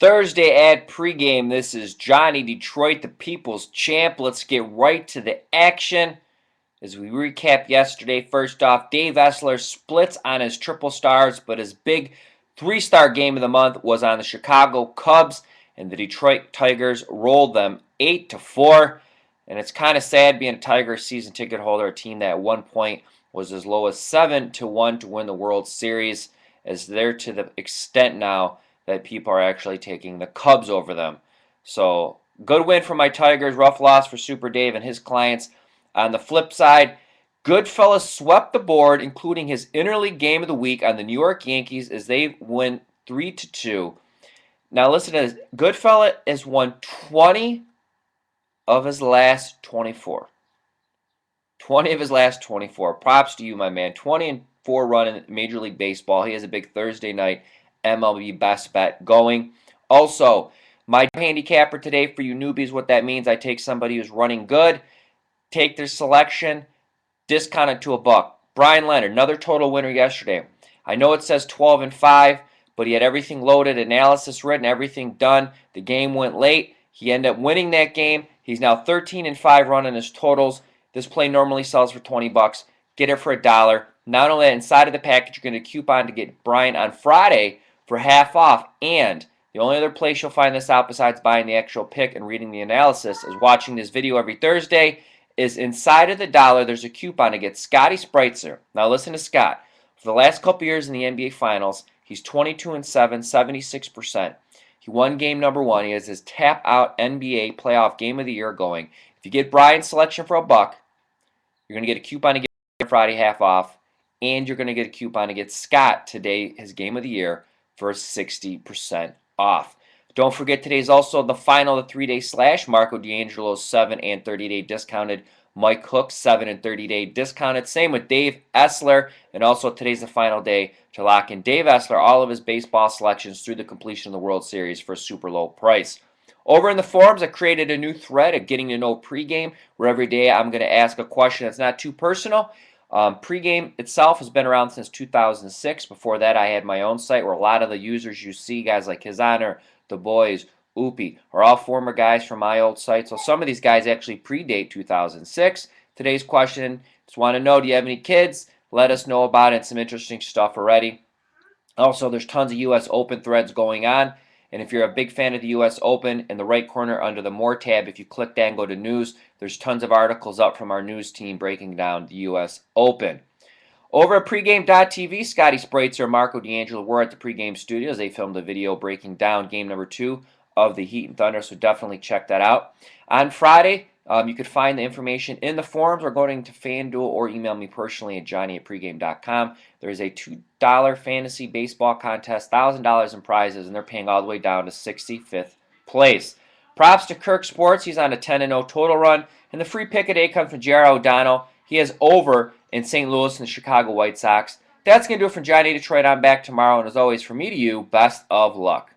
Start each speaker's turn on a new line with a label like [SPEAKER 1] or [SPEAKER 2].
[SPEAKER 1] Thursday at pregame, this is Johnny Detroit, the people's champ. Let's get right to the action as we recap yesterday. First off, Dave Essler splits on his triple stars, but his big three-star game of the month was on the Chicago Cubs, and the Detroit Tigers rolled them 8-4. And it's kind of sad being a Tigers season ticket holder, a team that at one point was as low as 7-1 to win the World Series, as they're to the extent now that people are actually taking the Cubs over them. So, good win for my Tigers, rough loss for Super Dave and his clients. On the flip side, Goodfellas swept the board, including his interleague game of the week on the New York Yankees as they win 3-2. Now listen to this. Goodfellas has won 20 of his last 24. 20 of his last 24. Props to you, my man. 20-4 run in Major League Baseball. He has a big Thursday night MLB best bet going. Also, my handicapper today for you newbies, what that means, I take somebody who's running good, take their selection, discount it to $1. Brian Leonard, another total winner yesterday. I know it says 12-5, but he had everything loaded, analysis written, everything done. The game went late. He ended up winning that game. He's now 13-5 running his totals. This play normally sells for $20. Get it for $1. Not only that, inside of the package, you're going to coupon to get Brian on Friday for half off. And the only other place you'll find this out besides buying the actual pick and reading the analysis is watching this video every Thursday. Is inside of the dollar, there's a coupon to get Scotty Spreitzer. Now listen to Scott. For the last couple years in the NBA Finals, he's 22-7, 76%. He won game number 1. He has his tap out NBA playoff game of the year going. If you get Brian's selection for $1, you're going to get a coupon to get Friday half off, and you're going to get a coupon to get Scott today, his game of the year, for 60% off. Don't forget, today's also the final of the 3-day slash. Marco D'Angelo's 7 and 30-day discounted. Mike Hook's 7 and 30-day discounted. Same with Dave Essler. And also today's the final day to lock in Dave Essler, all of his baseball selections through the completion of the World Series for a super low price. Over in the forums, I created a new thread of getting to know pregame, where every day I'm going to ask a question that's not too personal. Pregame itself has been around since 2006. Before that, I had my own site where a lot of the users you see, guys like His Honor, The Boys, Oopie, are all former guys from my old site. So some of these guys actually predate 2006. Today's question, just want to know, do you have any kids? Let us know about it. Some interesting stuff already. Also, there's tons of U.S. Open threads going on. And if you're a big fan of the U.S. Open, in the right corner under the More tab, if you click that and go to News, there's tons of articles up from our news team breaking down the U.S. Open. Over at PregameTV, Scotty Spreitzer and Marco D'Angelo were at the pregame studios. They filmed a video breaking down game number 2 of the Heat and Thunder, so definitely check that out. On Friday, you could find the information in the forums or going to FanDuel or email me personally at johnny@pregame.com. There is a $2 fantasy baseball contest, $1,000 in prizes, and they're paying all the way down to 65th place. Props to Kirk Sports. He's on a 10-0 total run. And the free pick of the day comes from J.R. O'Donnell. He has over in St. Louis and the Chicago White Sox. That's going to do it for Johnny Detroit. I'm back tomorrow. And as always, from me to you, best of luck.